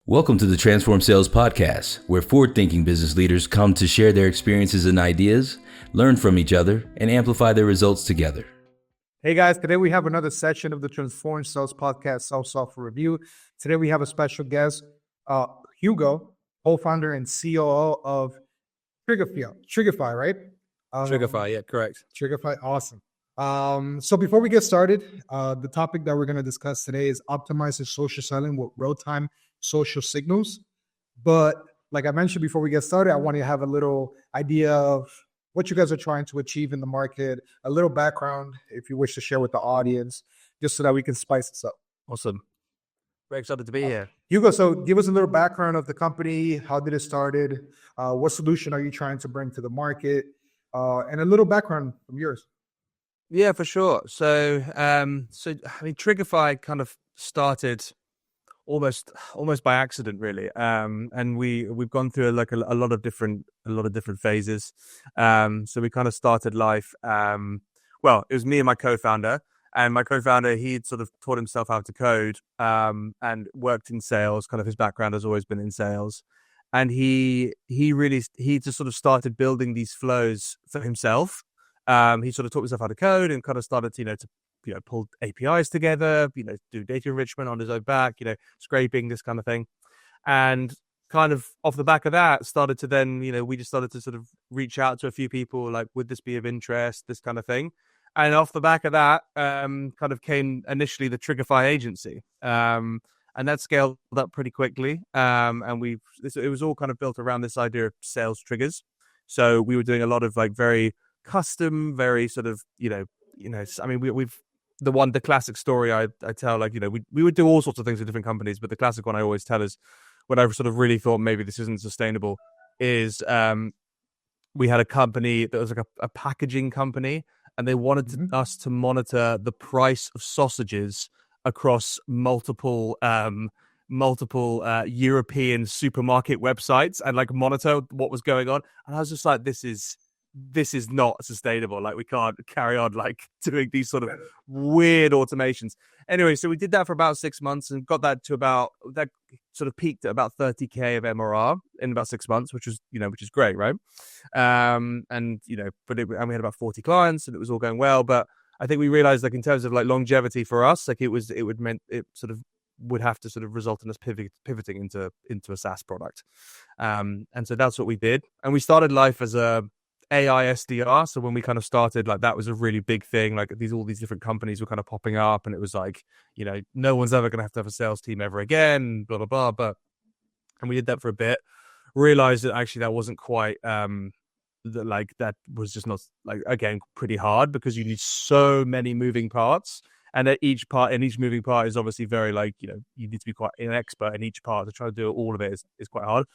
Welcome to the Transform Sales Podcast, where forward-thinking business leaders come to share their experiences and ideas, learn from each other, and amplify their results together. Hey guys, today we have another session of the Transform Sales Podcast Self-Software Review. Today we have a special guest, Hugo, co-founder and COO of Trigify, right? Trigify, yeah, correct. Trigify, awesome. So before we get started, the topic that we're going to discuss today is optimizing social selling with real-time social signals. But like I mentioned before we get started, I want you to have a little idea of what you guys are trying to achieve in the market, a little background, if you wish to share with the audience, just so that we can spice this up. Awesome. Very excited to be here. Hugo, so give us a little background of the company. How did it started? What solution are you trying to bring to the market? And a little background from yours. Yeah, for sure. So I mean, Trigify kind of started almost by accident, really. And we've gone through like a lot of different phases. So we kind of started life. Well, it was me and my co-founder. And my co-founder, he'd sort of taught himself how to code and worked in sales. Kind of his background has always been in sales. And he just sort of started building these flows for himself. He sort of taught himself how to code and kind of started to pull APIs together, do data enrichment on his own back, scraping, this kind of thing. And kind of off the back of that started to then, we just started to sort of reach out to a few people, like, would this be of interest, this kind of thing. And off the back of that, kind of came initially the Trigify agency. And that scaled up pretty quickly. And it was all kind of built around this idea of sales triggers. So we were doing a lot of like very custom, very sort of, I mean, the classic story I tell, like, we would do all sorts of things with different companies, but the classic one I always tell is when I sort of really thought maybe this isn't sustainable is we had a company that was like a packaging company, and they wanted us to monitor the price of sausages across multiple European supermarket websites and like monitor what was going on. And I was just like, this is not sustainable. Like, we can't carry on like doing these sort of weird automations. Anyway, so we did that for about 6 months and got that to that sort of peaked at about 30K of MRR in about 6 months, which is great, right? And we had about 40 clients and it was all going well. But I think we realized, like, in terms of like longevity for us, like it would have to sort of result in us pivoting into a SaaS product. And so that's what we did. And we started life as a AI SDR. So when we kind of started, like, that was a really big thing. Like, all these different companies were kind of popping up, and it was like, no one's ever going to have a sales team ever again, blah, blah, blah. And we did that for a bit, realized that actually that wasn't quite, that was just not, like, again, pretty hard because you need so many moving parts. And each moving part is obviously very, like, you need to be quite an expert in each part. To try to do all of it is quite hard.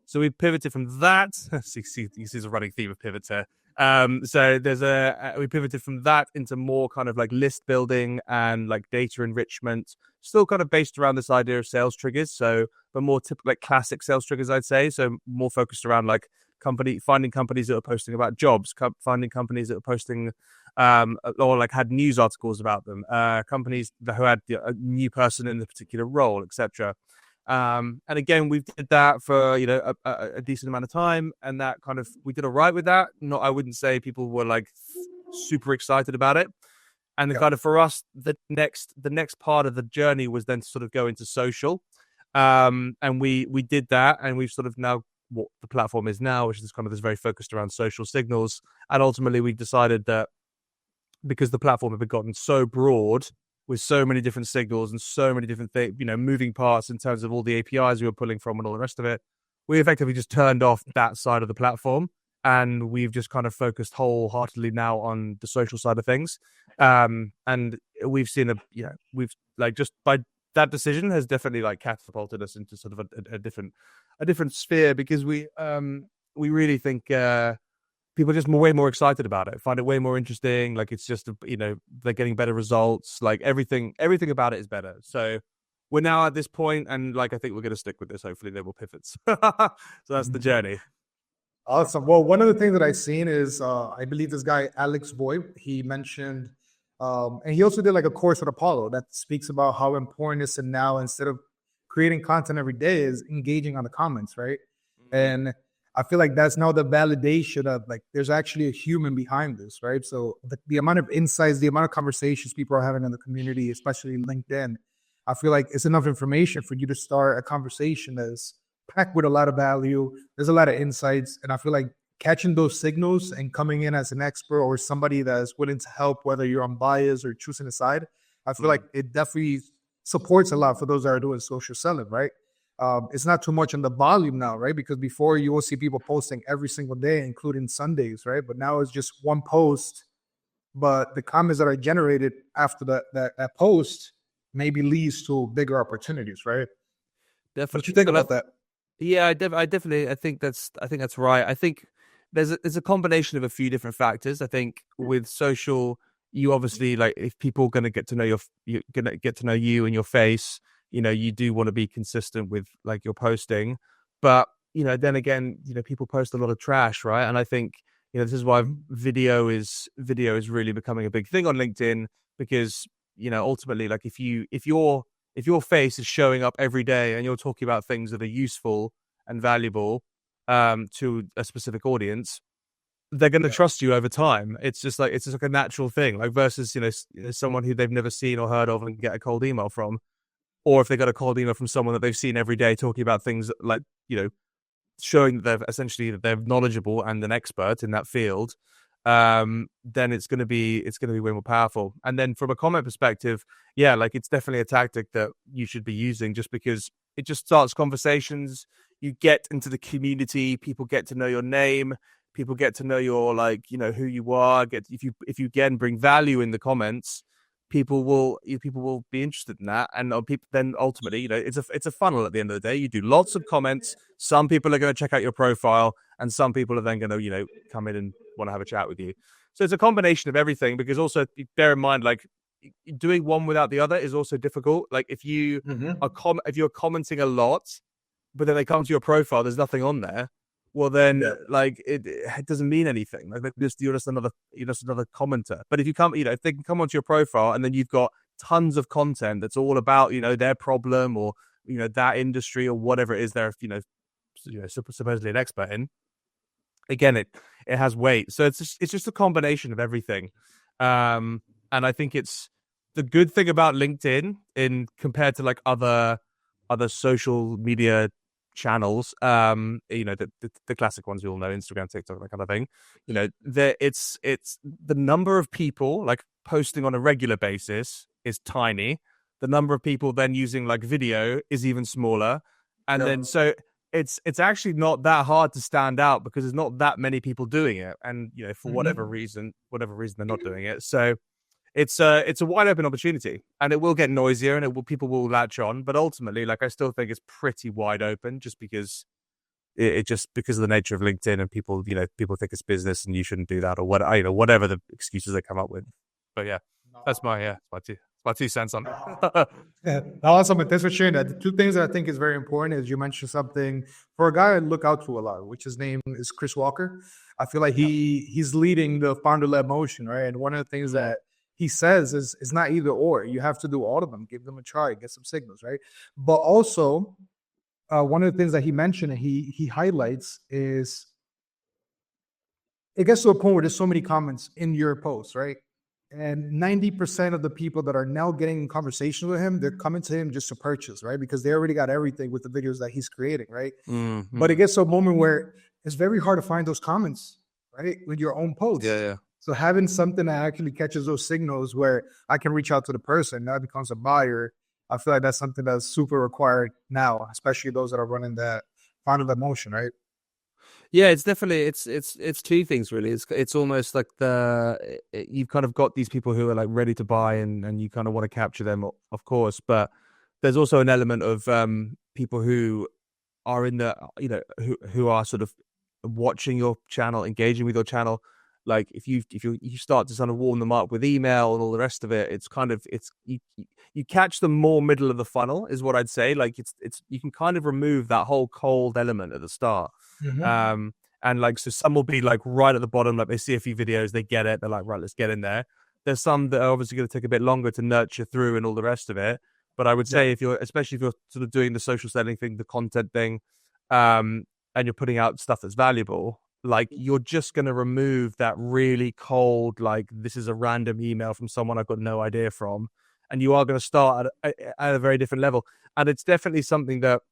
So we pivoted from that. You see there's a running theme of pivots here. We pivoted from that into more kind of like list building and like data enrichment, still kind of based around this idea of sales triggers. So, but more typical, like classic sales triggers, I'd say. So more focused around like finding companies that are posting about jobs, finding companies that are posting or like had news articles about them, companies who had a new person in a particular role, etc. And again, we did that for a decent amount of time, and that kind of, we did all right with that. I wouldn't say people were like super excited about it. And kind of for us, the next part of the journey was then to sort of go into social, and we did that, and we've sort of now what the platform is now, which is kind of this very focused around social signals. And ultimately, we decided that because the platform had gotten so broad, with so many different signals and so many different things, moving parts in terms of all the APIs we were pulling from and all the rest of it, we effectively just turned off that side of the platform, and we've just kind of focused wholeheartedly now on the social side of things. And we've seen we've like, just by that decision has definitely like catapulted us into sort of a different sphere, because we really think people are just way more excited about it, find it way more interesting. Like, it's just, they're getting better results. Like, everything about it is better. So we're now at this point, and like, I think we're going to stick with this. Hopefully there will pivots. So that's the journey. Awesome. Well, one of the things that I've seen is, I believe this guy, Alex Boyd, he mentioned, and he also did like a course at Apollo that speaks about how important it is to now, instead of creating content every day is engaging on the comments, right? And I feel like that's now the validation of like there's actually a human behind this, right? So the amount of insights, the amount of conversations people are having in the community, especially LinkedIn, I feel like it's enough information for you to start a conversation that's packed with a lot of value. There's a lot of insights, and I feel like catching those signals and coming in as an expert or somebody that's willing to help, whether you're unbiased or choosing a side, I feel like it definitely supports a lot for those that are doing social selling, right? It's not too much on the volume now, right? Because before you will see people posting every single day, including Sundays, right? But now it's just one post, but the comments that are generated after that post maybe leads to bigger opportunities, right? Definitely. What you think about that? Yeah, I definitely. I think that's right. I think there's a combination of a few different factors. I think with social, you obviously like if people are going to get to know you're going to get to know you and your face. You do want to be consistent with like your posting, but then again, people post a lot of trash, right? And I think this is why video is really becoming a big thing on LinkedIn because ultimately, like if your face is showing up every day and you're talking about things that are useful and valuable to a specific audience, they're going to trust you over time. It's just like a natural thing, like versus someone who they've never seen or heard of and get a cold email from, or if they got a cold email from someone that they've seen every day talking about things like showing that they're knowledgeable and an expert in that field. Then it's going to be way more powerful. And then from a comment perspective, yeah, like it's definitely a tactic that you should be using just because it just starts conversations. You get into the community, people get to know your name, people get to know your who you are. If you again bring value in the comments, people will be interested in that, and people then ultimately, it's a funnel at the end of the day. You do lots of comments. Some people are going to check out your profile, and some people are then going to come in and want to have a chat with you. So it's a combination of everything. Because also bear in mind, like doing one without the other is also difficult. Like if you if you're commenting a lot, but then they come to your profile, there's nothing on there. Well, then like it doesn't mean anything. Like you're just another commenter. But if you come, if they can come onto your profile and then you've got tons of content that's all about their problem or that industry or whatever it is they're supposedly an expert in. Again, it has weight. So it's just a combination of everything. And I think it's the good thing about LinkedIn in compared to like other social media channels, the classic ones we all know, Instagram, TikTok, that kind of thing. It's the number of people like posting on a regular basis is tiny. The number of people then using like video is even smaller, and then so it's actually not that hard to stand out because there's not that many people doing it, and for whatever reason they're not doing it. So it's a wide open opportunity, and it will get noisier, and people will latch on. But ultimately, like I still think it's pretty wide open, just because because of the nature of LinkedIn, and people think it's business, and you shouldn't do that, or whatever the excuses they come up with. But yeah, that's my two cents on it. Yeah, awesome. Thanks for sharing that. The two things that I think is very important is you mentioned something for a guy I look out to a lot, which his name is Chris Walker. I feel like he's leading the founder-led motion, right? And one of the things that he says is it's not either or. You have to do all of them. Give them a try. Get some signals, right? But also, one of the things that he mentioned and he highlights is it gets to a point where there's so many comments in your post, right? And 90% of the people that are now getting in conversations with him, they're coming to him just to purchase, right? Because they already got everything with the videos that he's creating, right? Mm-hmm. But it gets to a moment where it's very hard to find those comments, right? With your own posts. Yeah. So having something that actually catches those signals where I can reach out to the person, that becomes a buyer, I feel like that's something that's super required now, especially those that are running that founder-led motion, right? Yeah, it's definitely it's two things really. It's almost like you've kind of got these people who are like ready to buy and you kind of want to capture them, of course, but there's also an element of people who are in the who are sort of watching your channel, engaging with your channel. Like if you start to sort of warm them up with email and all the rest of it, it's kind of you catch them more middle of the funnel is what I'd say. Like it's you can kind of remove that whole cold element at the start. Mm-hmm. And like so some will be like right at the bottom, like they see a few videos, they get it, they're like, right, let's get in there. There's some that are obviously going to take a bit longer to nurture through and all the rest of it. But I would say especially if you're sort of doing the social selling thing, the content thing, and you're putting out stuff that's valuable, like you're just going to remove that really cold, like this is a random email from someone I've got no idea from, and you are going to start at a very different level. And it's definitely something that,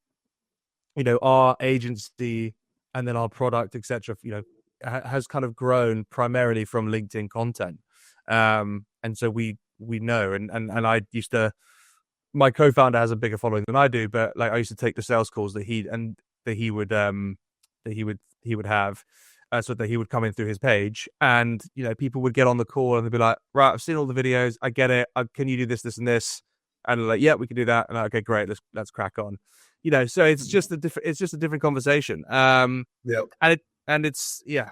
our agency and then our product, etc., has kind of grown primarily from LinkedIn content. And so we know, and I used to, my co-founder has a bigger following than I do, but like I used to take the sales calls that he would have, so that he would come in through his page, and people would get on the call and they'd be like, right, I've seen all the videos, I get it, can you do this, this, and this? And like, yeah, we can do that. And okay, great, let's crack on. So it's just a different conversation. And it's it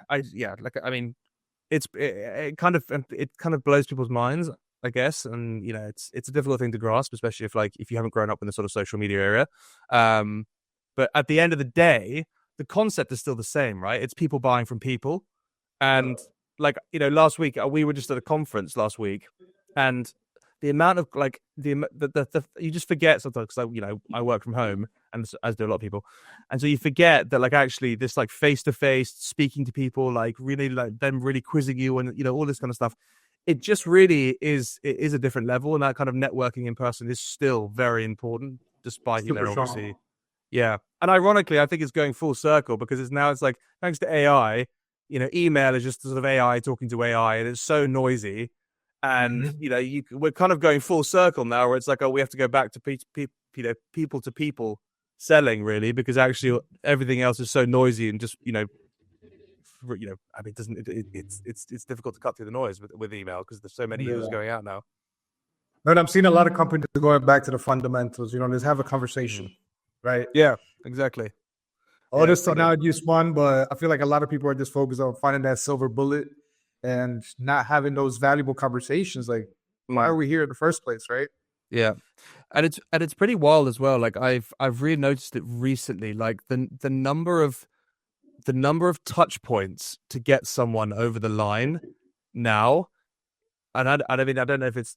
kind of blows people's minds, I guess, and it's a difficult thing to grasp, especially if you haven't grown up in the sort of social media area. But at the end of the day, the concept is still the same, right? It's people buying from people, and last week we were just at a conference last week, and the amount of the you just forget sometimes, because I work from home, and as do a lot of people, and so you forget that actually this face to face speaking to people, really them really quizzing you and all this kind of stuff. It just really is. It is a different level, and that kind of networking in person is still very important, despite obviously. Yeah, and ironically, I think it's going full circle, because it's like, thanks to AI, email is just sort of AI talking to AI, and it's so noisy, and we're kind of going full circle now, where it's like, oh, we have to go back to people to people selling, really, because actually everything else is so noisy and just I mean, it's difficult to cut through the noise with email, because there's so many users going out now. But I'm seeing a lot of companies going back to the fundamentals. Just have a conversation, right? Yeah, exactly. This technology is fun, but I feel like a lot of people are just focused on finding that silver bullet and not having those valuable conversations. Like, why are we here in the first place, right? Yeah, and it's pretty wild as well. Like I've really noticed it recently. Like the number of touch points to get someone over the line now, and I mean, I don't know if it's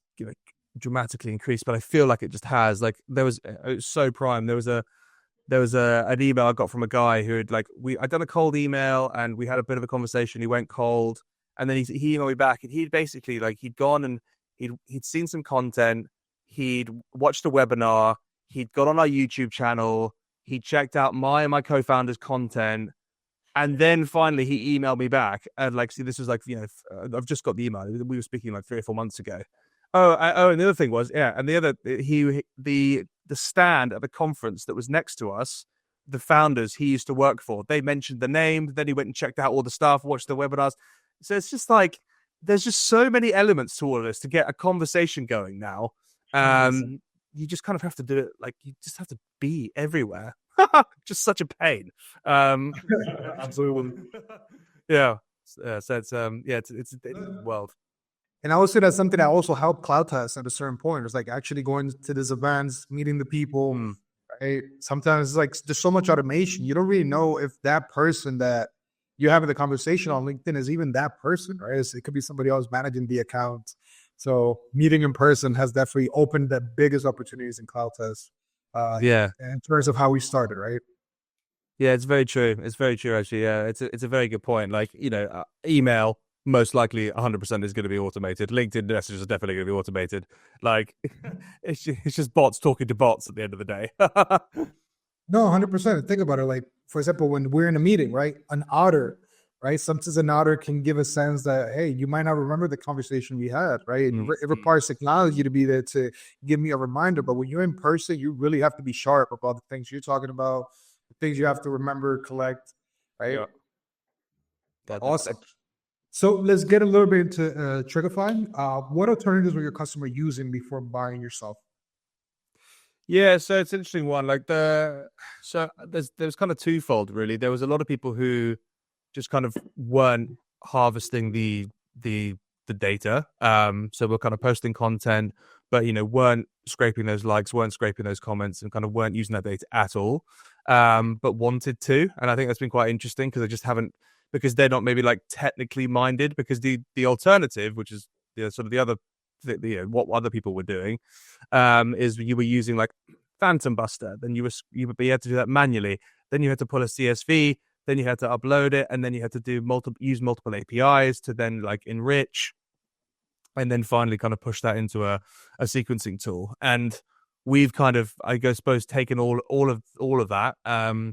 dramatically increased, but I feel like it just has. Like it was so prime. There was an email I got from a guy who had I'd done a cold email, and we had a bit of a conversation. He went cold, and then he emailed me back, and he'd basically he'd gone and he'd seen some content, he'd watched a webinar, he'd got on our YouTube channel, he checked out my and my co-founder's content. And then finally he emailed me back, and see, this was I've just got the email. We were speaking 3 or 4 months ago. And the other thing was, and the stand at the conference that was next to us, the founders he used to work for, they mentioned the name. Then he went and checked out all the stuff, watched the webinars. So it's just there's just so many elements to all of this to get a conversation going now. You just kind of have to do it. You just have to be everywhere. Just such a pain. Absolutely. Yeah. So it's it's a different world. And I would say that's something that also helped Cloud Test at a certain point. It's actually going to these events, meeting the people. Right? Sometimes it's there's so much automation. You don't really know if that person that you're having the conversation on LinkedIn is even that person, right? It could be somebody else managing the account. So meeting in person has definitely opened the biggest opportunities in Cloud Test. In terms of how we started, right? Yeah, it's very true. It's very true, actually. Yeah, it's a very good point. Email most likely 100% is going to be automated. LinkedIn messages are definitely going to be automated. It's just bots talking to bots at the end of the day. No, 100%. Think about it. For example, when we're in a meeting, right? An otter, right? Sometimes an otter can give a sense that, hey, you might not remember the conversation we had, right? It requires technology to be there to give me a reminder. But when you're in person, you really have to be sharp about the things you're talking about, the things you have to remember, collect, right? Yeah. That's awesome. So let's get a little bit into Trigify. What alternatives were your customer using before buying yourself? Yeah, so it's an interesting one. There's kind of twofold, really. There was a lot of people who just kind of weren't harvesting the data. So we're kind of posting content, but weren't scraping those likes, weren't scraping those comments, and kind of weren't using that data at all. But wanted to, and I think that's been quite interesting, because they just haven't, because they're not maybe technically minded, because the alternative, which is the sort of the other what other people were doing, is you were using like Phantom Buster. Then you had to do that manually. Then you had to pull a CSV. Then you had to upload it, and then you had to use multiple APIs to then like enrich, and then finally kind of push that into a sequencing tool. And we've kind of, I suppose, taken all of that.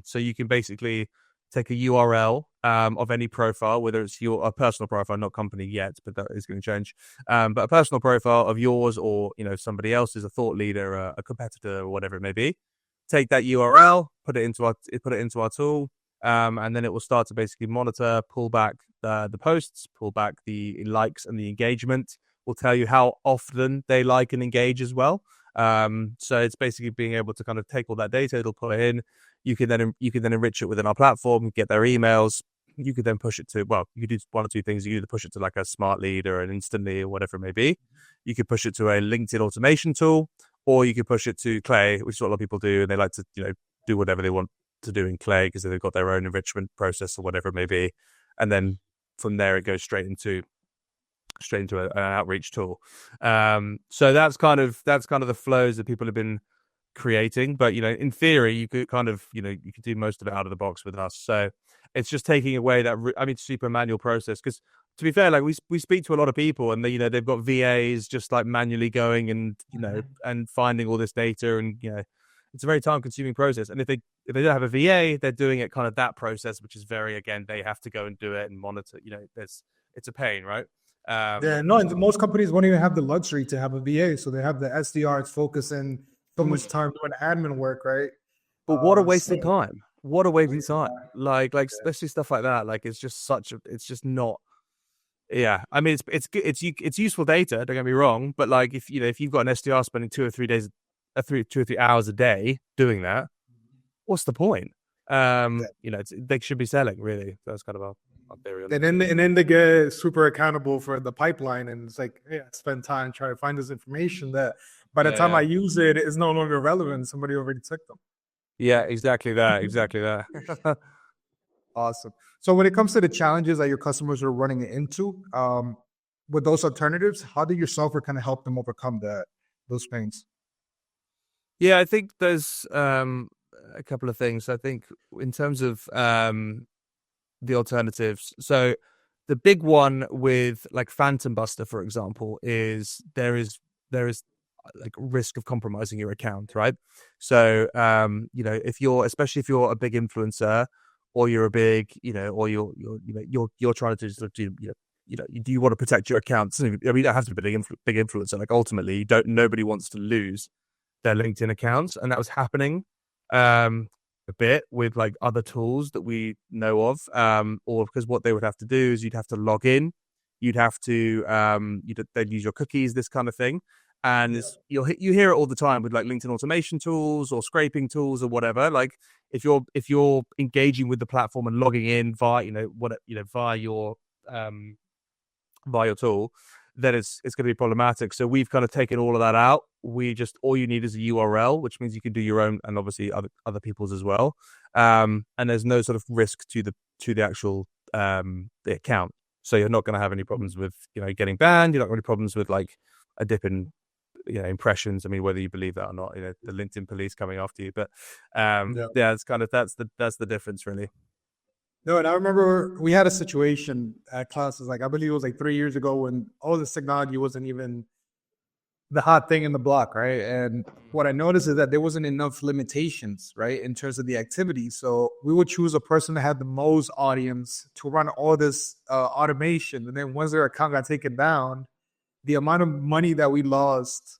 So you can basically take a URL of any profile, whether it's a personal profile, not company yet, but that is going to change. But a personal profile of yours, or somebody else's, a thought leader, a competitor, or whatever it may be. Take that URL, put it into our tool, and then it will start to basically monitor, pull back the posts, pull back the likes and the engagement. Will tell you how often they like and engage as well. So it's basically being able to kind of take all that data, it'll put it in. You can then enrich it within our platform, get their emails. You could then push it to, you could do one or two things. You could either push it to like a smart lead or an instantly or whatever it may be. You could push it to a LinkedIn automation tool, or you could push it to Clay, which is what a lot of people do. And they like to, do whatever they want to do in Clay because they've got their own enrichment process or whatever it may be. And then from there, it goes straight into an outreach tool. So that's kind of the flows that people have been creating. But in theory, you could kind of you could do most of it out of the box with us. So it's just taking away that super manual process. Because to be fair, like we speak to a lot of people, and they've got VAs just like manually going and and finding all this data, and it's a very time consuming process. And if they don't have a VA, they're doing it kind of that process, which is very, again, they have to go and do it and monitor. It's a pain, right? Most companies won't even have the luxury to have a VA, so they have the SDRs focusing so much time doing admin work, right? But what a waste of time! What a waste of time! Like especially stuff like that. Like it's just not. Yeah, I mean it's useful data. Don't get me wrong, but like if you've got an SDR spending 2 or 3 days, 2 or 3 hours a day doing that, what's the point? They should be selling, really. That's kind of our theory. And then they get super accountable for the pipeline, and it's like, spend time trying to find this information that by the time I use it is no longer relevant. Somebody already took them. Yeah, exactly that. Awesome. So when it comes to the challenges that your customers are running into with those alternatives, how did your software kind of help them overcome those pains? Yeah, I think there's a couple of things. I think in terms of the alternatives, so the big one with like Phantom Buster, for example, is there is like risk of compromising your account, right? So especially if you're a big influencer, or you're a big or you're trying to sort of do do you want to protect your accounts? I mean, you don't have to be a big influencer. Like ultimately, nobody wants to lose their LinkedIn accounts, and that was happening a bit with like other tools that we know of, or because what they would have to do is you'd have to log in, you'd have to they'd use your cookies, this kind of thing. And you hear it all the time with like LinkedIn automation tools or scraping tools or whatever. Like if you're engaging with the platform and logging in via via your tool, then it's going to be problematic. So we've kind of taken all of that out. All you need is a URL, which means you can do your own and obviously other people's as well. And there's no sort of risk to the actual the account. So you're not going to have any problems with getting banned. You're not going to have any problems with like a dip in impressions. I mean, whether you believe that or not, the LinkedIn police coming after you. But it's kind of that's the difference, really. No, and I remember we had a situation at classes, like I believe it was like 3 years ago, when all this technology wasn't even the hot thing in the block, right? And what I noticed is that there wasn't enough limitations, right, in terms of the activity. So we would choose a person that had the most audience to run all this automation. And then once their account got taken down, the amount of money that we lost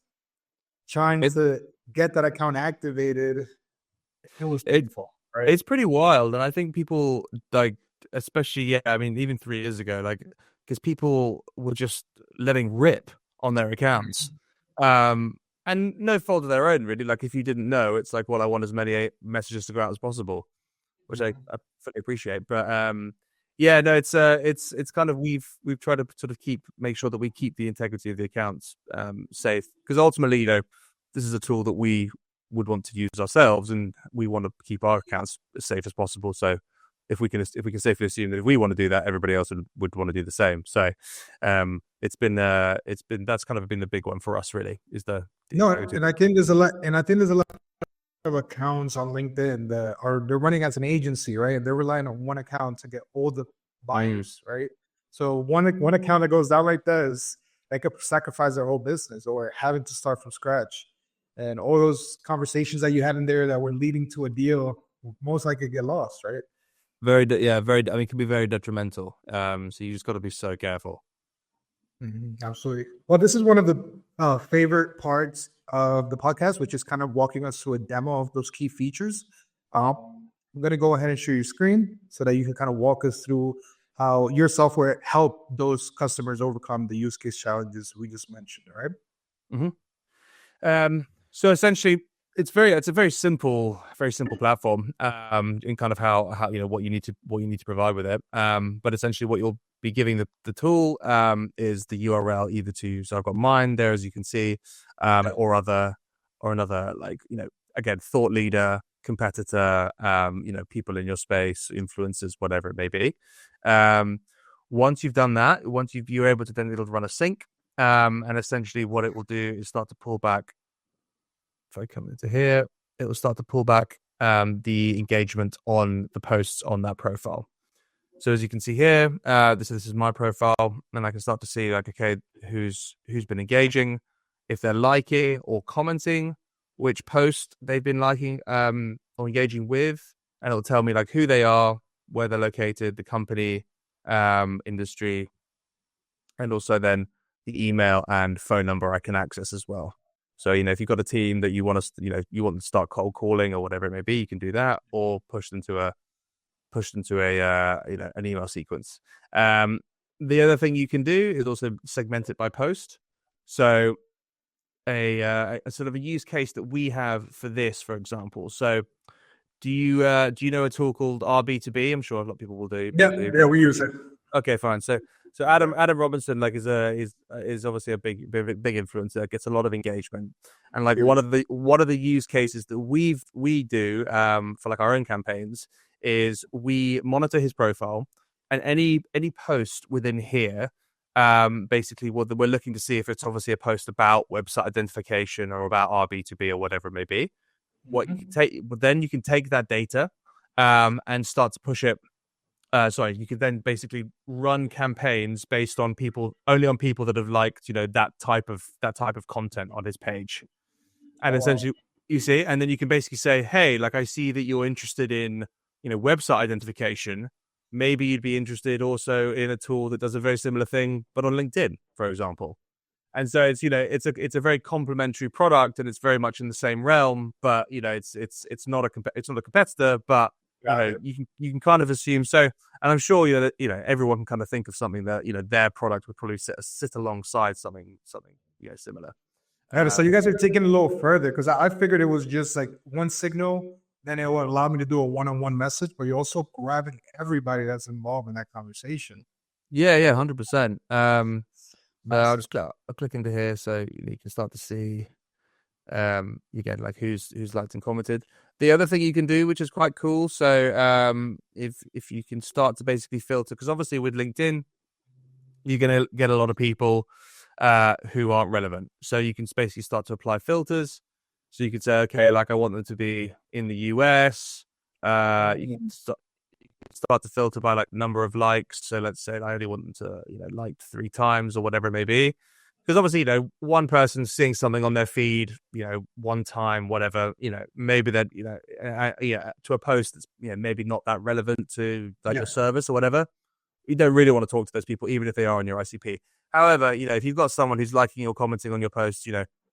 trying to get that account activated, it was painful. Right. It's pretty wild, and I think people like, especially I mean, even 3 years ago, like because people were just letting rip on their accounts, and no fault of their own, really. Like if you didn't know, it's like, well, I want as many messages to go out as possible, which I fully appreciate. But it's kind of we've tried to sort of make sure that we keep the integrity of the accounts safe, because ultimately, this is a tool that we would want to use ourselves, and we want to keep our accounts as safe as possible. So if we can safely assume that if we want to do that, everybody else would want to do the same. So it's been that's kind of been the big one for us, really, is the No, and I think there's a lot, of accounts on LinkedIn that they're running as an agency, right? And they're relying on one account to get all the buyers, right? So one account that goes down like that is they could sacrifice their whole business or having to start from scratch. And all those conversations that you had in there that were leading to a deal most likely get lost, right? Very. I mean, it can be very detrimental. So you just got to be so careful. Absolutely. Well, this is one of the favorite parts of the podcast, which is kind of walking us through a demo of those key features. I'm going to go ahead and share your screen so that you can kind of walk us through how your software helped those customers overcome the use case challenges we just mentioned. All right. Mm-hmm. So essentially, it's a very simple platform in kind of how what you need to provide with it. But essentially, what you'll be giving the tool is the URL either to, so I've got mine there, as you can see, or another, like, again, thought leader, competitor, people in your space, influencers, whatever it may be. Once you've done that, you're able to, then it'll run a sync, and essentially what it will do is start to pull back. If I come into here, it will start to pull back the engagement on the posts on that profile. So as you can see here, this is my profile, and I can start to see, like, okay, who's been engaging, if they're liking or commenting, which post they've been liking or engaging with, and it'll tell me like who they are, where they're located, the company, industry, and also then the email and phone number I can access as well. So, if you've got a team that you want to start cold calling or whatever it may be, you can do that, or push them to an email sequence. The other thing you can do is also segment it by post. So a sort of a use case that we have for this, for example. So do you know a tool called RB2B? I'm sure a lot of people will do. Yeah, we use it. Okay, fine. So Adam Robinson, like, is obviously a big influencer, gets a lot of engagement, and like one of the use cases that we do for like our own campaigns is we monitor his profile, and any post within here, basically what we're looking to see if it's obviously a post about website identification or about RB2B or whatever it may be. What you can take, then you can take that data and start to push it. You could then basically run campaigns based on people that have liked, that type of content on his page. And essentially, you see, and then you can basically say, hey, like, I see that you're interested in, website identification. Maybe you'd be interested also in a tool that does a very similar thing, but on LinkedIn, for example. And so it's, it's a very complementary product, and it's very much in the same realm, but it's not a competitor, but you can kind of assume so. And I'm sure that everyone can kind of think of something that their product would probably sit alongside something similar. So you guys are taking it a little further, because I figured it was just like one signal, then it would allow me to do a one-on-one message, but you're also grabbing everybody that's involved in that conversation. Yeah, 100%. I'll just click into here, so you can start to see you get like who's liked and commented. The other thing you can do, which is quite cool, so if you can start to basically filter, because obviously with LinkedIn you're going to get a lot of people who aren't relevant, so you can basically start to apply filters. So you could say, okay, like, I want them to be in the US. You can start to filter by like number of likes. So let's say I only want them to liked 3 times or whatever it may be. Because obviously, one person's seeing something on their feed, one time, whatever, maybe that, to a post that's, maybe not that relevant to your service or whatever. You don't really want to talk to those people, even if they are on your ICP. However, if you've got someone who's liking or commenting on your post,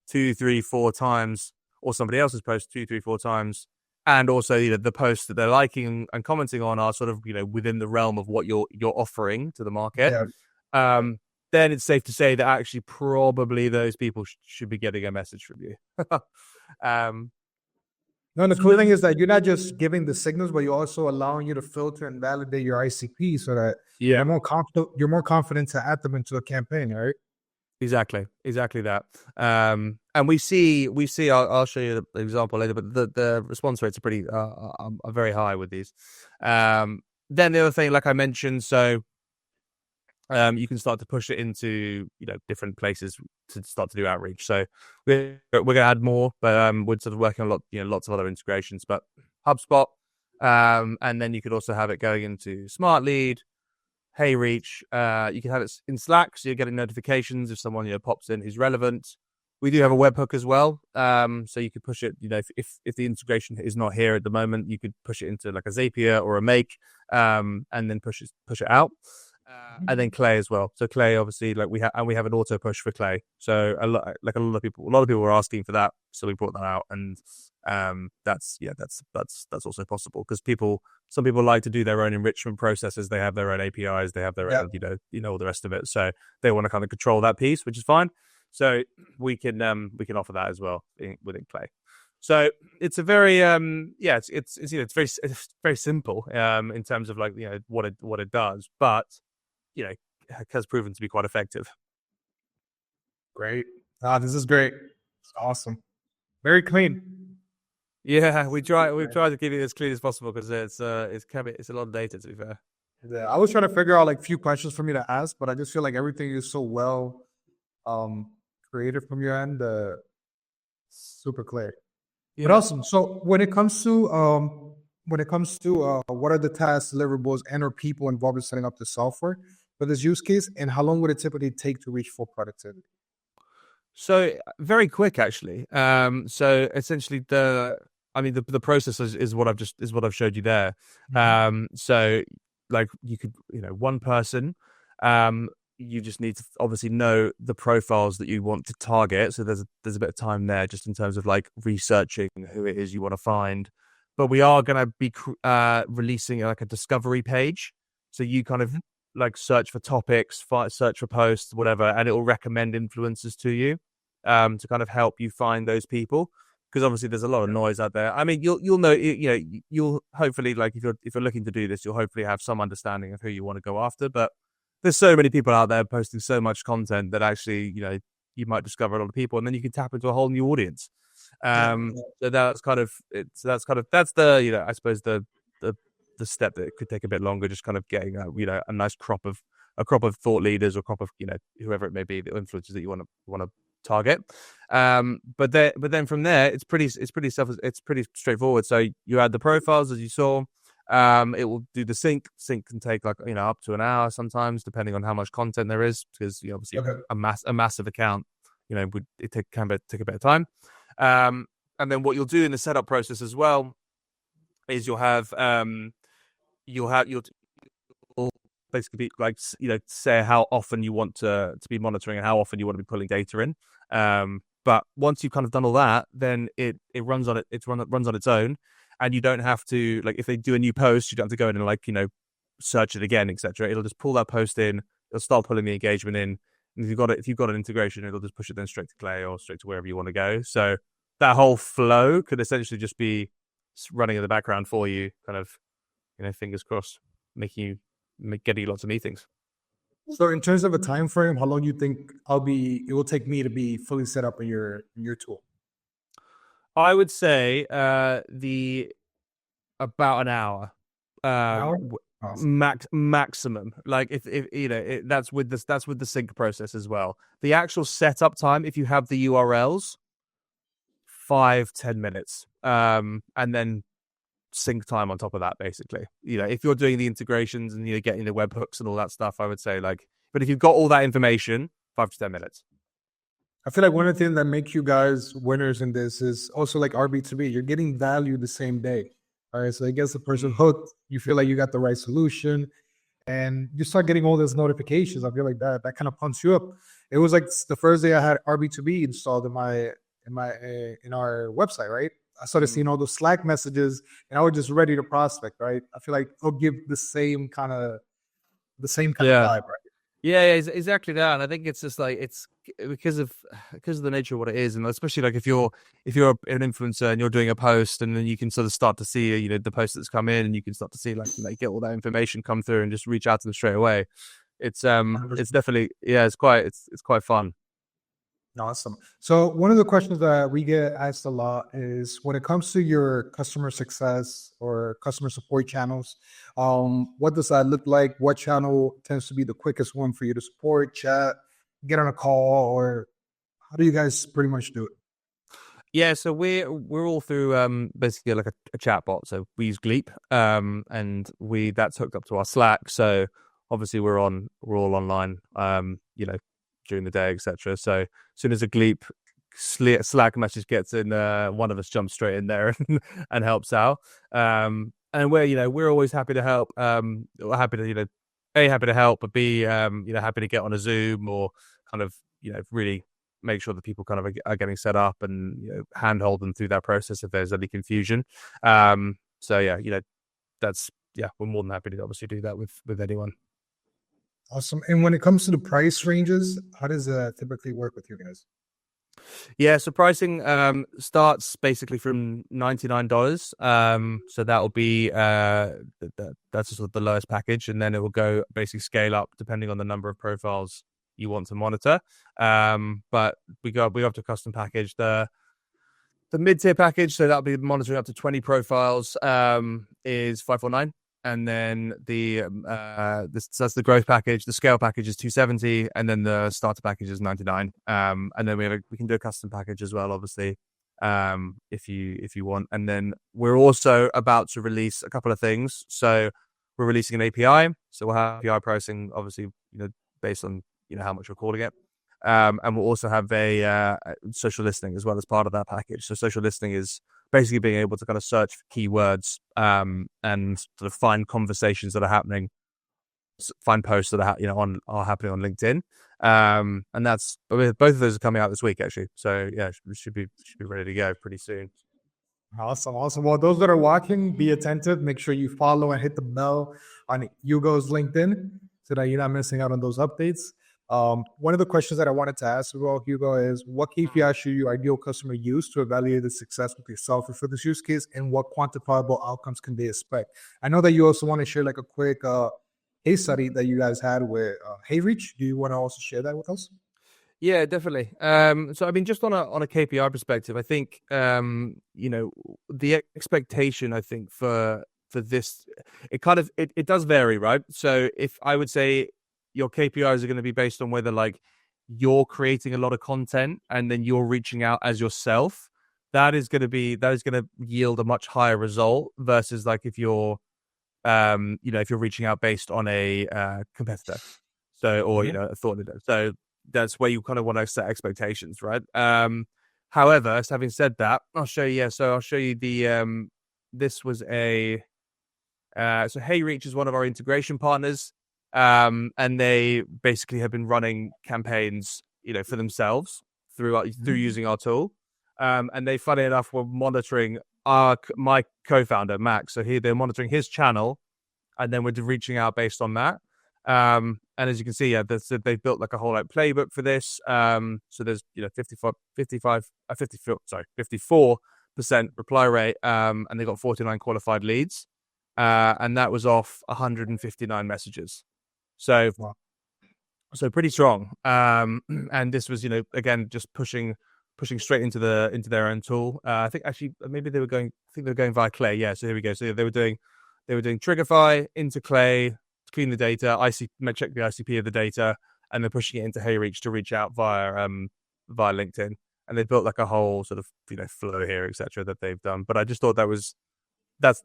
2, 3, 4 times, or somebody else's post 2, 3, 4 times, and also the posts that they're liking and commenting on are sort of within the realm of what you're offering to the market. Then it's safe to say that actually probably those people should be getting a message from you. No, the cool thing is that you're not just giving the signals, but you're also allowing you to filter and validate your ICP so that you're more confident to add them into a campaign, right? Exactly that. And we see. I'll show you the example later, but the response rates are pretty are very high with these. then the other thing, like I mentioned, so you can start to push it into different places to start to do outreach. So we're going to add more, but we're sort of working on lots of other integrations. But HubSpot, and then you could also have it going into Smart Lead, HeyReach. You can have it in Slack, so you're getting notifications if someone pops in who's relevant. We do have a webhook as well, so you could push it. If the integration is not here at the moment, you could push it into like a Zapier or a Make, and then push it out. And then Clay as well. So Clay, obviously, like we have an auto push for Clay. So a lot of people were asking for that, so we brought that out, and that's also possible because some people like to do their own enrichment processes. They have their own APIs, they have their own, all the rest of it. So they want to kind of control that piece, which is fine. So we can offer that as well within Clay. So it's a very it's very simple in terms of like what it does, but has proven to be quite effective. Great. This is great. It's awesome. Very clean. Yeah, we've tried to keep it as clean as possible because it's a lot of data, to be fair. Yeah, I was trying to figure out like few questions for me to ask, but I just feel like everything is so well created from your end. Super clear. Yeah. But awesome. So when it comes to what are the tasks, deliverables, and/or people involved in setting up the software for this use case, and how long would it typically take to reach full productivity? So very quick, actually. So essentially, the process is what I've showed you there. So like you could, one person, you just need to obviously know the profiles that you want to target. So there's a bit of time there just in terms of like researching who it is you want to find. But we are going to be releasing like a discovery page. So you kind of like search for topics, search for posts, whatever, and it will recommend influencers to you to kind of help you find those people. Because obviously there's a lot of noise out there. I mean, you'll know, you'll hopefully, like if you're looking to do this, you'll hopefully have some understanding of who you want to go after. But there's so many people out there posting so much content that actually, you might discover a lot of people, and then you can tap into a whole new audience. So that's the I suppose the step that could take a bit longer, just kind of getting a nice crop of thought leaders or crop of whoever it may be, the influencers that you want to target. But then from there it's pretty straightforward. So you add the profiles as you saw. It will do the sync can take like up to an hour sometimes, depending on how much content there is, because obviously a massive account would take a bit of time. And then what you'll do in the setup process as well is you'll basically be like say how often you want to be monitoring and how often you want to be pulling data in. But once you've kind of done all that, then it runs on its own, and you don't have to, like, if they do a new post, you don't have to go in and like search it again, etc. It'll just pull that post in, it'll start pulling the engagement in, and if you've got an integration, it'll just push it then straight to Clay or straight to wherever you want to go. So that whole flow could essentially just be running in the background for you, kind of fingers crossed, getting you lots of meetings. So in terms of a time frame, how long do you think it will take me to be fully set up in your tool? I would say about an hour. Awesome. Maximum. Like if that's with the sync process as well. The actual setup time, if you have the URLs, 5-10 minutes. And then sync time on top of that, basically. If you're doing the integrations and you're getting the webhooks and all that stuff, I would say but if you've got all that information, 5 to 10 minutes. I feel like one of the things that make you guys winners in this is also like RB2B. You're getting value the same day. All right. So I guess the person hooked, you feel like you got the right solution, and you start getting all those notifications. I feel like that kind of pumps you up. It was like the first day I had RB2B installed in our website, right? I started seeing all those Slack messages, and I was just ready to prospect, right? I feel like it'll give the same kind of vibe, right? Yeah, exactly that. And I think it's just like it's because of the nature of what it is, and especially like if you're an influencer and you're doing a post, and then you can sort of start to see the post that's come in, and you can start to see like get all that information come through and just reach out to them straight away. It's definitely it's quite fun. Awesome. So one of the questions that we get asked a lot is when it comes to your customer success or customer support channels, what does that look like? What channel tends to be the quickest one for you to support, chat, get on a call, or how do you guys pretty much do it? Yeah, so we're all through basically like a chat bot. So we use Gleep, and that's hooked up to our Slack. So obviously we're all online, during the day, etc. So as soon as a Gleep Slack message gets in, one of us jumps straight in there and helps out. And we're always happy to help. We're happy to happy to help, but B happy to get on a Zoom or kind of really make sure that people kind of are getting set up and handhold them through that process if there's any confusion. So we're more than happy to obviously do that with anyone. Awesome. And when it comes to the price ranges, how does that typically work with you guys? Yeah, so pricing starts basically from $99. So that will be that's sort of the lowest package, and then it will go basically scale up depending on the number of profiles you want to monitor. But we go up to custom package. The mid-tier package, so that'll be monitoring up to 20 profiles, is $549. And then that's the growth package. The scale package is $270, and then the starter package is $99. And then we can do a custom package as well, obviously, if you want. And then we're also about to release a couple of things. So we're releasing an API. So we'll have API pricing, obviously, based on how much we're calling it. And we'll also have a social listening as well as part of that package. So social listening is basically being able to kind of search for keywords and sort of find conversations that are happening, find posts that are happening on LinkedIn. And that's both of those are coming out this week actually. So yeah, we should be ready to go pretty soon. Awesome. Well, those that are watching, be attentive. Make sure you follow and hit the bell on Hugo's LinkedIn so that you're not missing out on those updates. One of the questions that I wanted to ask about Hugo is what KPI should your ideal customer use to evaluate the success with yourself or for this use case, and what quantifiable outcomes can they expect? I know that you also want to share like a quick case study that you guys had with HeyReach. Do you want to also share that with us? Yeah, definitely. So I mean, just on a KPI perspective, I think the expectation I think for this, it does vary, right? So if I would say your KPIs are going to be based on whether like you're creating a lot of content and then you're reaching out as yourself, that is going to yield a much higher result versus like if you're if you're reaching out based on a competitor, so or a thought leader. So that's where you kind of want to set expectations, right? However, having said that, I'll show you. Yeah, so I'll show you the this was a so HeyReach is one of our integration partners. And they basically have been running campaigns, for themselves through using our tool. And they, funny enough, were monitoring my co-founder Max. So they're monitoring his channel, and then we're54 out based on that. And as you can see, they've built like a whole playbook for this. So there's 54% reply rate, and they got 49 qualified leads, and that was off 159 messages. So pretty strong. And this was, again, just pushing straight into their own tool. I think actually maybe they were going via Clay. Yeah. So here we go. So they were doing Trigify into Clay to clean the data, check the ICP of the data, and then pushing it into HeyReach to reach out via LinkedIn. And they built like a whole sort of, flow here, etc. that they've done. But I just thought that's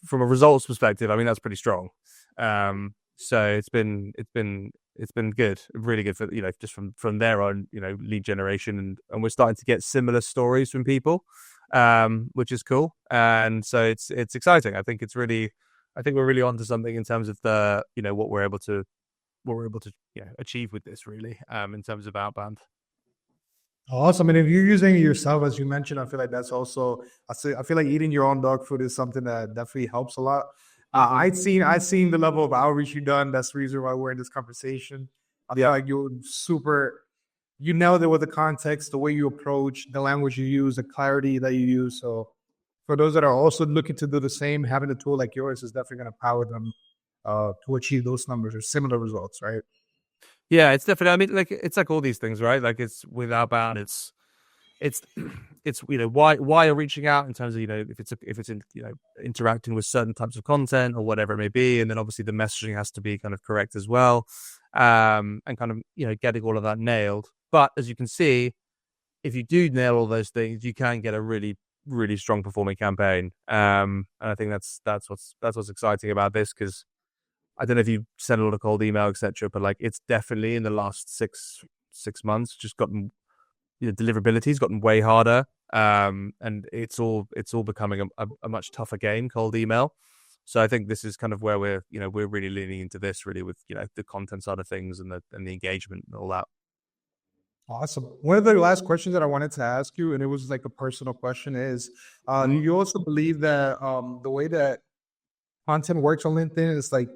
from a results perspective, I mean, that's pretty strong. So it's been good, really good for just from their own lead generation, and we're starting to get similar stories from people, which is cool, and so it's exciting. I think we're really onto something in terms of the what we're able to achieve with this really, in terms of outbound. Awesome. And if you're using it yourself, as you mentioned, I feel like that's also I feel like eating your own dog food is something that definitely helps a lot. I've seen the level of outreach you've done. That's the reason why we're in this conversation. I feel like you nailed it with the context, the way you approach, the language you use, the clarity that you use. So for those that are also looking to do the same, having a tool like yours is definitely going to power them to achieve those numbers or similar results, right? Yeah, it's definitely. I mean, like it's like all these things, right? Like it's with outbound, it's it's why you're reaching out in terms of if it's in, interacting with certain types of content or whatever it may be, and then obviously the messaging has to be kind of correct as well, and kind of getting all of that nailed. But as you can see, if you do nail all those things, you can get a really really strong performing campaign. And I think that's what's exciting about this, because I don't know if you send a lot of cold email, etc., but like it's definitely in the last six months just gotten deliverability's gotten way harder, and it's all becoming a much tougher game, cold email. So I think this is kind of where we're really leaning into this really with the content side of things and the engagement and all that. Awesome. One of the last questions that I wanted to ask you, and it was like a personal question, is do you also believe that the way that content works on LinkedIn is like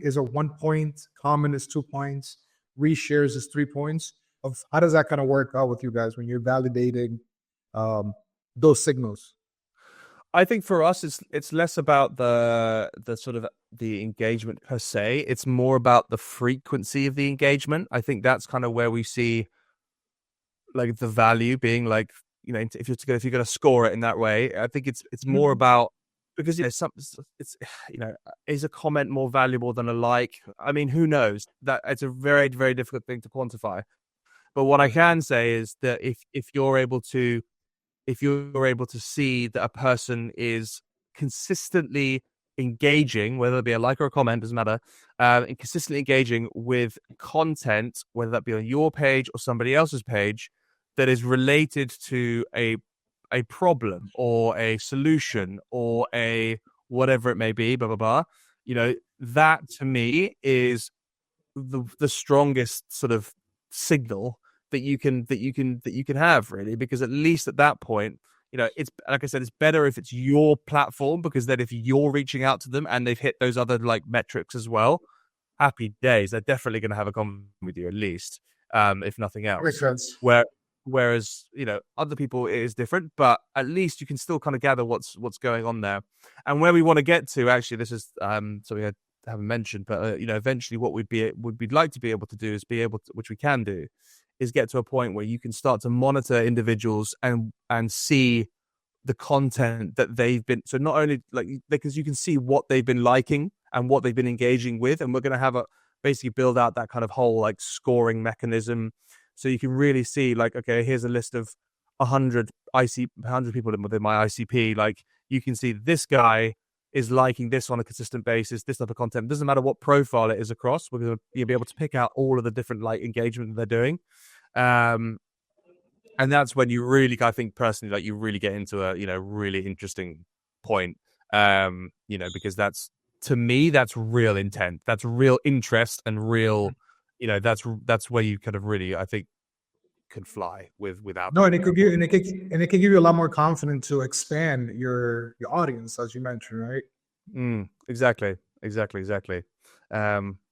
is a 1 point, comment is 2 points, reshares is 3 points? Of how does that kind of work out with you guys when you're validating those signals? I think for us, it's less about the sort of the engagement per se. It's more about the frequency of the engagement. I think that's kind of where we see like the value being, like if you're going to score it in that way. I think it's more about, because is a comment more valuable than a like? I mean, who knows? That it's a very very difficult thing to quantify. But what I can say is that if you're able to see that a person is consistently engaging, whether it be a like or a comment, doesn't matter, and consistently engaging with content, whether that be on your page or somebody else's page, that is related to a problem or a solution or a whatever it may be, blah blah blah, that to me is the strongest sort of signal that you can have, really, because at least at that point, it's like I said, it's better if it's your platform, because then if you're reaching out to them and they've hit those other like metrics as well, happy days. They're definitely going to have a conversation with you, at least, if nothing else. Makes sense. Whereas other people, it is different, but at least you can still kind of gather what's going on there. And where we want to get to, actually, this is something I haven't mentioned, but eventually what we'd like to be able to do is which we can do, is get to a point where you can start to monitor individuals and see the content that they've been, so not only because you can see what they've been liking and what they've been engaging with, and we're going to have basically build out that kind of whole like scoring mechanism, so you can really see, like, okay, here's a list of 100 people within my ICP. Like, you can see this guy is liking this on a consistent basis, this type of content. It doesn't matter what profile it is across. We're going to be able to pick out all of the different like engagement that they're doing. And that's when you really, I think personally, like, you really get into a really interesting point. Because that's, to me, that's real intent, that's real interest, and real, that's where you kind of really, I think, can fly without. No, and it could give you a lot more confidence to expand your audience, as you mentioned, right? Exactly.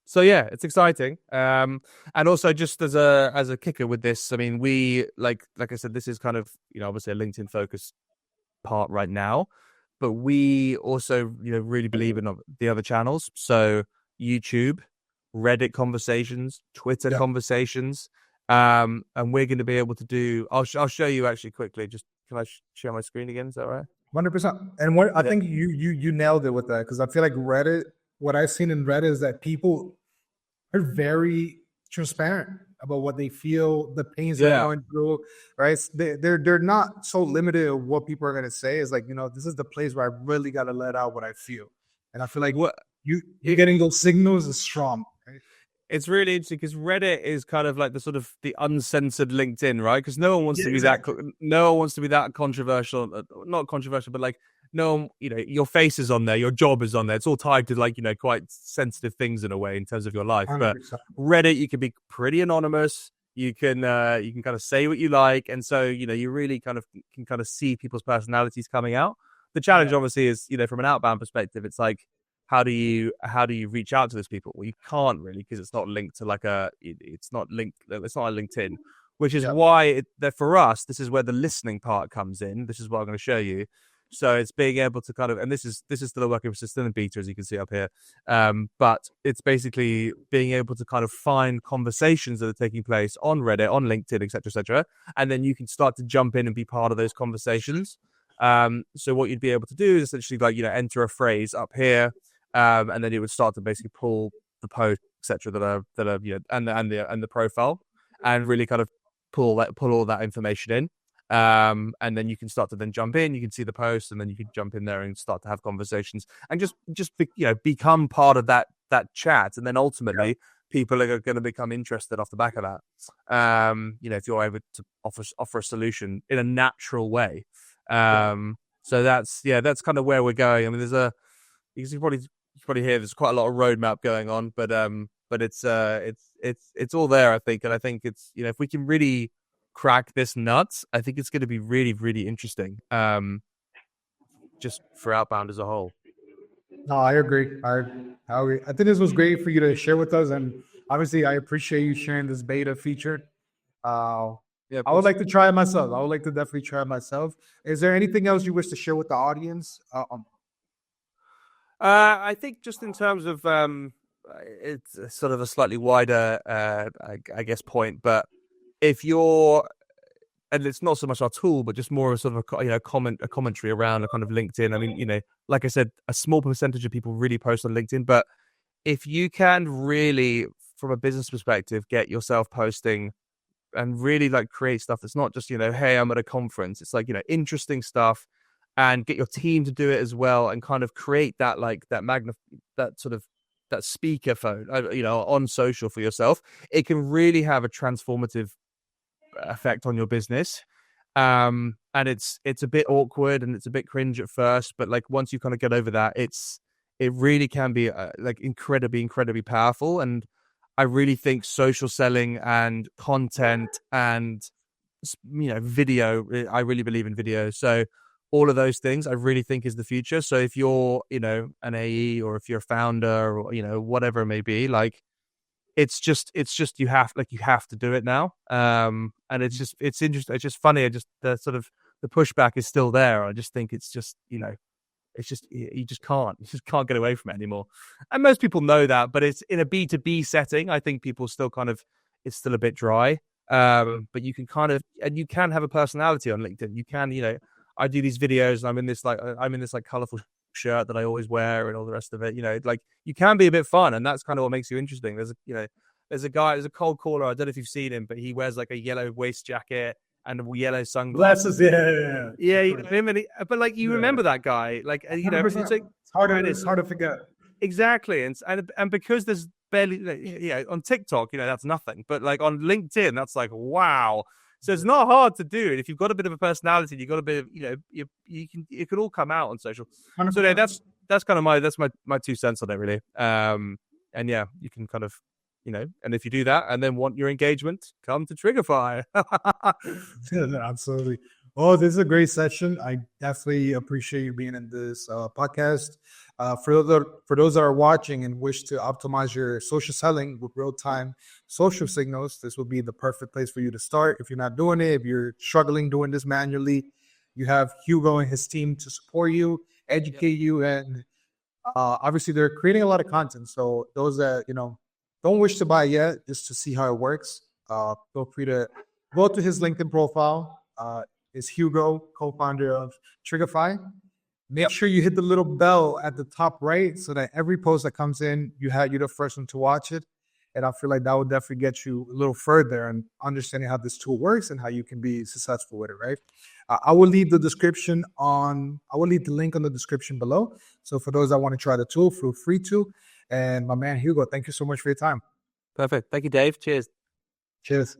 So yeah, it's exciting. And also, just as a kicker with this, I mean, we like I said, this is kind of obviously a LinkedIn focused part right now, but we also really believe in the other channels. So YouTube, Reddit conversations, Twitter conversations. And we're going to be able to do. I'll show you actually quickly. Just, can I share my screen again? Is that right? 100%. And what I think you nailed it with that, because I feel like Reddit. What I've seen in Reddit is that people are very transparent about what they feel, the pains they're going through. Right? They're not so limited of what people are going to say. It's like, this is the place where I really got to let out what I feel, and I feel like you're getting those signals is strong. Right? It's really interesting because Reddit is kind of like the sort of the uncensored LinkedIn, right? Because no one wants to be that controversial, not controversial, but like, no, your face is on there, your job is on there. It's all tied to like, quite sensitive things in a way in terms of your life. 100%. But Reddit, you can be pretty anonymous. You can kind of say what you like, and so you really kind of can kind of see people's personalities coming out. The challenge, obviously, is from an outbound perspective, it's like, how do you reach out to those people? Well, you can't really, because it's not linked to it's not a LinkedIn, which is why that for us, this is where the listening part comes in. This is what I'm going to show you. So it's being able to kind of, and this is still working with still in beta, as you can see up here. But it's basically being able to kind of find conversations that are taking place on Reddit, on LinkedIn, etc., and then you can start to jump in and be part of those conversations. So what you'd be able to do is essentially like, enter a phrase up here, and then it would start to basically pull the post, etc., that are and the profile, and really kind of pull all that information in. And then you can start to then jump in, you can see the post, and then you can jump in there and start to have conversations and just become part of that chat. And then ultimately people are going to become interested off the back of that. If you're able to offer a solution in a natural way. So that's kind of where we're going. I mean, you can probably hear there's quite a lot of roadmap going on, but it's all there, I think. And I think it's, if we can really crack this nuts, I think it's going to be really, really interesting, just for outbound as a whole. No, I agree. I agree. I think this was great for you to share with us, and obviously I appreciate you sharing this beta feature. I would like to try it myself. I would like to definitely try it myself. Is there anything else you wish to share with the audience? I think just in terms of it's sort of a slightly wider I guess point, but if you're, and it's not so much our tool, but just more of a sort of a commentary around a kind of LinkedIn. I mean, like I said, a small percentage of people really post on LinkedIn, but if you can really, from a business perspective, get yourself posting and really like create stuff that's not just, hey, I'm at a conference. It's like, interesting stuff, and get your team to do it as well, and kind of create that that speaker phone, on social for yourself. It can really have a transformative effect on your business. And it's a bit awkward and it's a bit cringe at first, but like once you kind of get over that, it really can be like incredibly powerful. And I really think social selling and content and video, I really believe in video. So all of those things I really think is the future. So if you're an AE, or if you're a founder, or whatever it may be, like it's just you have to do it now. And it's interesting. It's just funny. The sort of the pushback is still there. I just think it's just, it's just, you just can't get away from it anymore. And most people know that, but it's in a B2B setting. I think people still it's still a bit dry. But you can and you can have a personality on LinkedIn. You can, I do these videos and I'm in this colorful shirt that I always wear and all the rest of it. Like you can be a bit fun, and that's kind of what makes you interesting. There's a cold caller. I don't know if you've seen him, but he wears like a yellow waist jacket and yellow sunglasses. Yeah. Him, but like you remember that guy, like it's hard to forget. Exactly, and because there's barely, on TikTok, that's nothing, but like on LinkedIn, that's like wow. So it's not hard to do. And if you've got a bit of a personality, you've got a bit of, it could all come out on social. 100%. So that's kind of my 2 cents on it, really. And yeah, you can kind of, and if you do that and then want your engagement, come to Trigify. Absolutely. Oh, this is a great session. I definitely appreciate you being in this podcast. For those that are watching and wish to optimize your social selling with real-time social signals, this would be the perfect place for you to start. If you're not doing it, if you're struggling doing this manually, you have Hugo and his team to support you, educate you, and obviously they're creating a lot of content. So those that don't wish to buy yet, just to see how it works, feel free to go to his LinkedIn profile. Is Hugo, co-founder of Trigify. Make sure you hit the little bell at the top right so that every post that comes in, you're the first one to watch it. And I feel like that would definitely get you a little further in understanding how this tool works and how you can be successful with it, right? I will leave the link on the description below. So for those that want to try the tool, feel free to. And my man Hugo, thank you so much for your time. Perfect. Thank you, Dave. Cheers. Cheers.